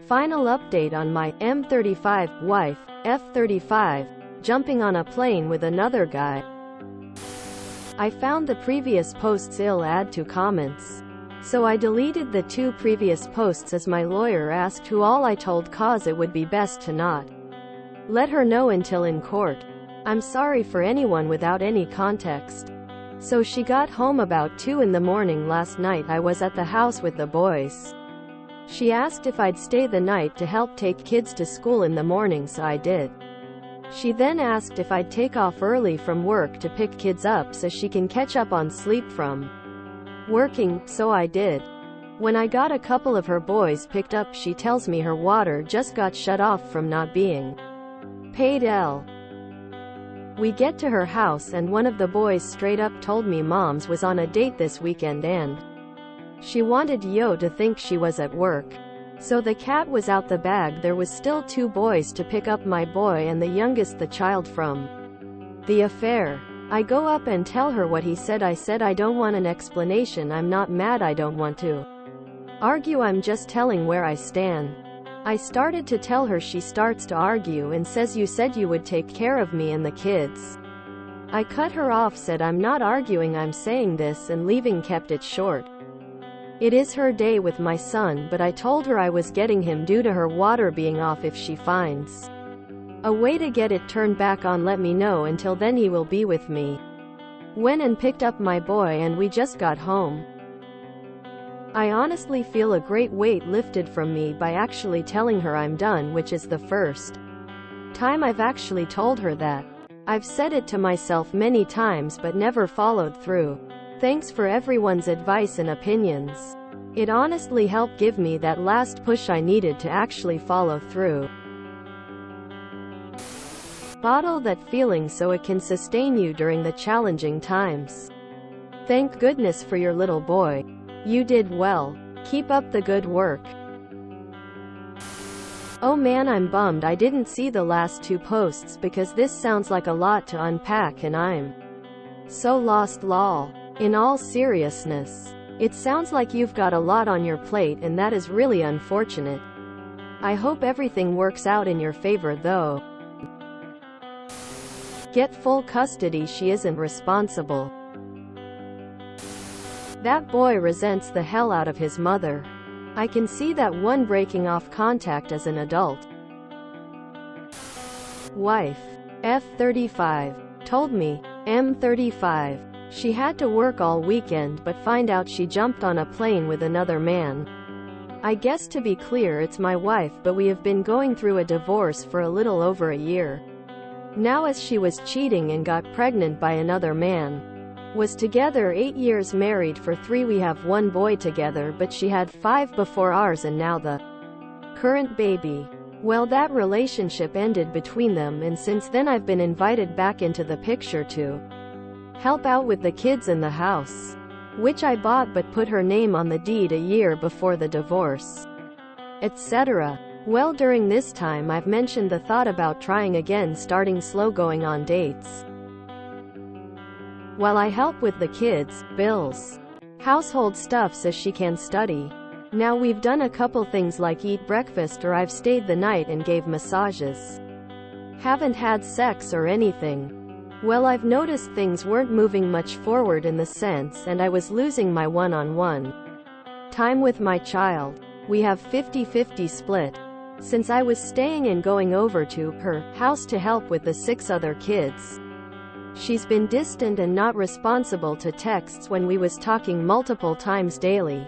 Final update on my M35 wife, F35, jumping on a plane with another guy. I found the previous posts ill add to comments. So I deleted the 2 previous posts as my lawyer asked who all I told cause it would be best to not let her know until in court. I'm sorry for anyone without any context. So she got home about 2 in the morning last night. I was at the house with the boys. She asked if I'd stay the night to help take kids to school in the morning, so I did. She then asked if I'd take off early from work to pick kids up so she can catch up on sleep from working, so I did. When I got a couple of her boys picked up, she tells me her water just got shut off from not being paid. We get to her house and one of the boys straight up told me Mom's was on a date this weekend and she wanted Yo to think she was at work. So the cat was out the bag. There was still 2 boys to pick up my boy and the youngest the child from the affair. I go up and tell her what he said. I said I don't want an explanation. I'm not mad. I don't want to argue. I'm just telling where I stand. I started to tell her. She starts to argue and says you said you would take care of me and the kids. I cut her off, said I'm not arguing, I'm saying this, and leaving. Kept it short. It is her day with my son, but I told her I was getting him due to her water being off. If she finds a way to get it turned back on, let me know. Until then he will be with me. Went and picked up my boy and we just got home. I honestly feel a great weight lifted from me by actually telling her I'm done, which is the first time I've actually told her that. I've said it to myself many times but never followed through. Thanks for everyone's advice and opinions. It honestly helped give me that last push I needed to actually follow through. Bottle that feeling so it can sustain you during the challenging times. Thank goodness for your little boy. You did well. Keep up the good work. Oh man, I'm bummed I didn't see the last 2 posts because this sounds like a lot to unpack and I'm so lost lol. In all seriousness, it sounds like you've got a lot on your plate and that is really unfortunate. I hope everything works out in your favor though. Get full custody. She isn't responsible. That boy resents the hell out of his mother. I can see that one breaking off contact as an adult. Wife, F35, told me, M35, she had to work all weekend but find out she jumped on a plane with another man. I guess to be clear, it's my wife, but we have been going through a divorce for a little over a year now, as she was cheating and got pregnant by another man. Was together 8 years, married for 3. We have 1 boy together, but she had 5 before ours and now the current baby. Well, that relationship ended between them, and since then I've been invited back into the picture to help out with the kids in the house, which I bought but put her name on the deed a year before the divorce, etc. Well, during this time I've mentioned the thought about trying again, starting slow, going on dates while I help with the kids, bills, household stuff so she can study. Now we've done a couple things like eat breakfast, or I've stayed the night and gave massages. Haven't had sex or anything. Well, I've noticed things weren't moving much forward in the sense, and I was losing my one-on-one time with my child. We have 50-50 split. Since I was staying and going over to her house to help with the 6 other kids, she's been distant and not responsible to texts when we was talking multiple times daily.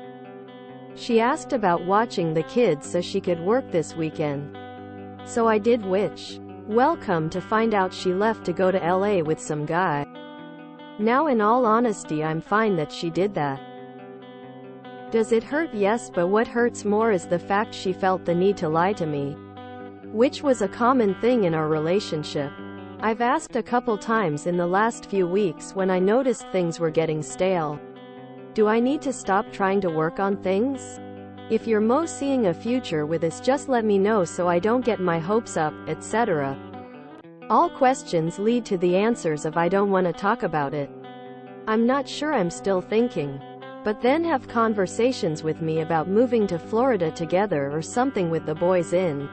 She asked about watching the kids so she could work this weekend. So I did, which, welcome to find out she left to go to LA with some guy. Now in all honesty, I'm fine that she did that. Does it hurt? Yes, but what hurts more is the fact she felt the need to lie to me, which was a common thing in our relationship. I've asked a couple times in the last few weeks when I noticed things were getting stale. Do I need to stop trying to work on things? If you're seeing a future with this, just let me know so I don't get my hopes up, etc. All questions lead to the answers of I don't want to talk about it. I'm not sure, I'm still thinking. but then have conversations with me about moving to Florida together or something with the boys in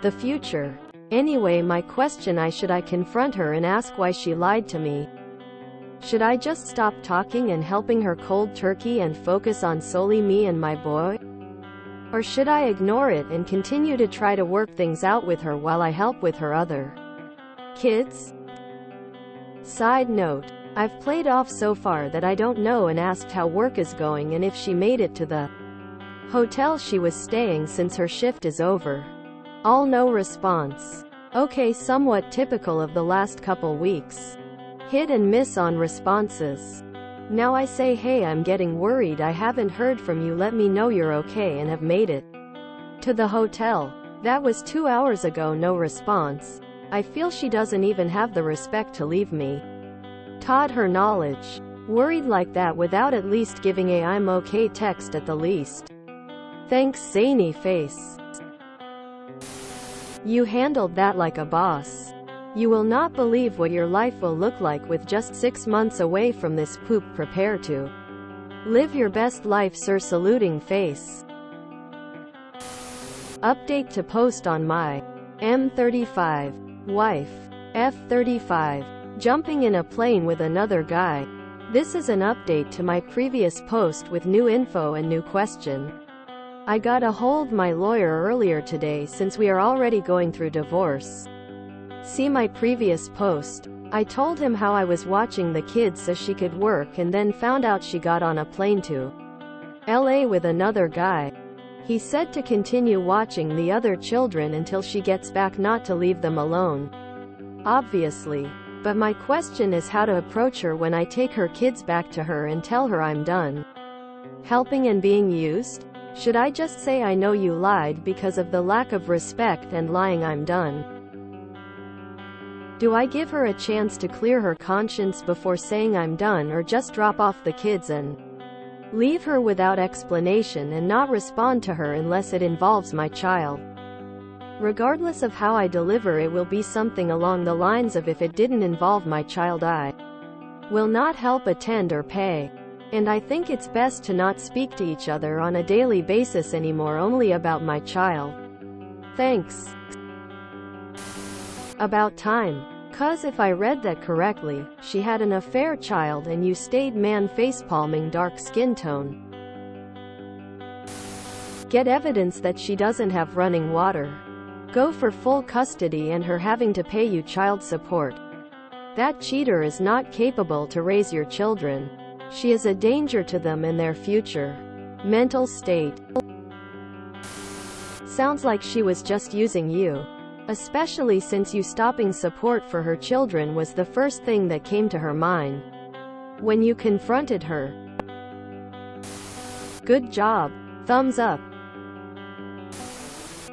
the future. Anyway, my question is, should I confront her and ask why she lied to me? Should I just stop talking and helping her cold turkey and focus on solely me and my boy? Or should I ignore it and continue to try to work things out with her while I help with her other kids? Side note, I've played off so far that I don't know and asked how work is going and if she made it to the hotel she was staying since her shift is over. All no response. Okay, somewhat typical of the last couple weeks. Hit and miss on responses. Now I say, hey, I'm getting worried, I haven't heard from you, let me know you're okay and have made it to the hotel. That was 2 hours ago, no response. I feel she doesn't even have the respect to leave me Todd her knowledge. Worried like that without at least giving a I'm okay text at the least. Thanks, zany face. You handled that like a boss. You will not believe what your life will look like with just 6 months away from this poop. Prepare to live your best life, sir. Saluting face. Update to post on my M35 wife F35 jumping in a plane with another guy. This is an update to my previous post with new info and new question. I got a hold my lawyer earlier today since we are already going through divorce. See my previous post. I told him how I was watching the kids so she could work and then found out she got on a plane to LA with another guy. He said to continue watching the other children until she gets back, not to leave them alone. Obviously. But my question is how to approach her when I take her kids back to her and tell her I'm done helping and being used? Should I just say I know you lied because of the lack of respect and lying, I'm done? Do I give her a chance to clear her conscience before saying I'm done, or just drop off the kids and leave her without explanation and not respond to her unless it involves my child? Regardless of how I deliver, it will be something along the lines of, if it didn't involve my child, I will not help, attend or pay. And I think it's best to not speak to each other on a daily basis anymore, only about my child. Thanks. About time. 'Cause if I read that correctly, she had an affair child and you stayed man facepalming dark skin tone. Get evidence that she doesn't have running water. Go for full custody and her having to pay you child support. That cheater is not capable to raise your children. She is a danger to them and their future. Mental state. Sounds like she was just using you. Especially since you stopping support for her children was the first thing that came to her mind when you confronted her. Good job. Thumbs up.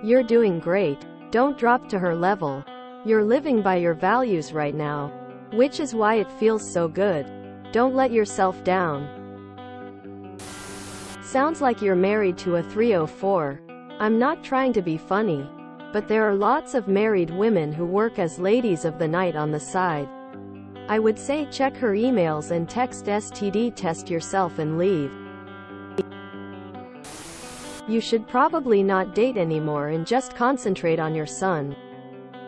You're doing great. Don't drop to her level. You're living by your values right now, which is why it feels so good. Don't let yourself down. Sounds like you're married to a 304. I'm not trying to be funny, but there are lots of married women who work as ladies of the night on the side. I would say check her emails and text STD test yourself and leave. You should probably not date anymore and just concentrate on your son.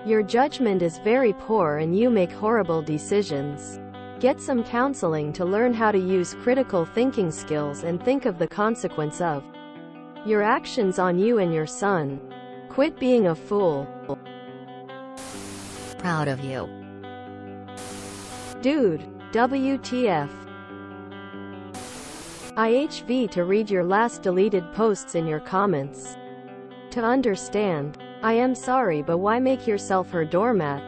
Your judgment is very poor and you make horrible decisions. Get some counseling to learn how to use critical thinking skills and think of the consequence of your actions on you and your son. Quit being a fool. Proud of you. Dude, WTF. IHV to read your last deleted posts in your comments. To understand. I am sorry, but why make yourself her doormat?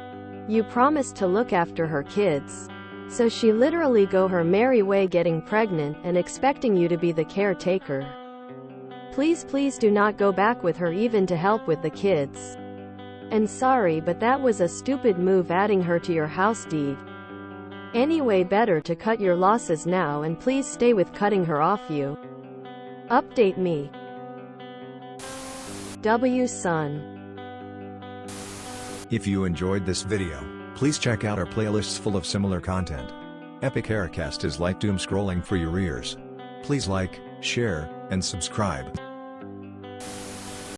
You promised to look after her kids. So she literally go her merry way getting pregnant and expecting you to be the caretaker. Please do not go back with her even to help with the kids. And sorry, but that was a stupid move adding her to your house deed. Anyway, better to cut your losses now and please stay with cutting her off you. Update me. W son. If you enjoyed this video, please check out our playlists full of similar content. Epic Haircast is like doom scrolling for your ears. Please like, share, and subscribe.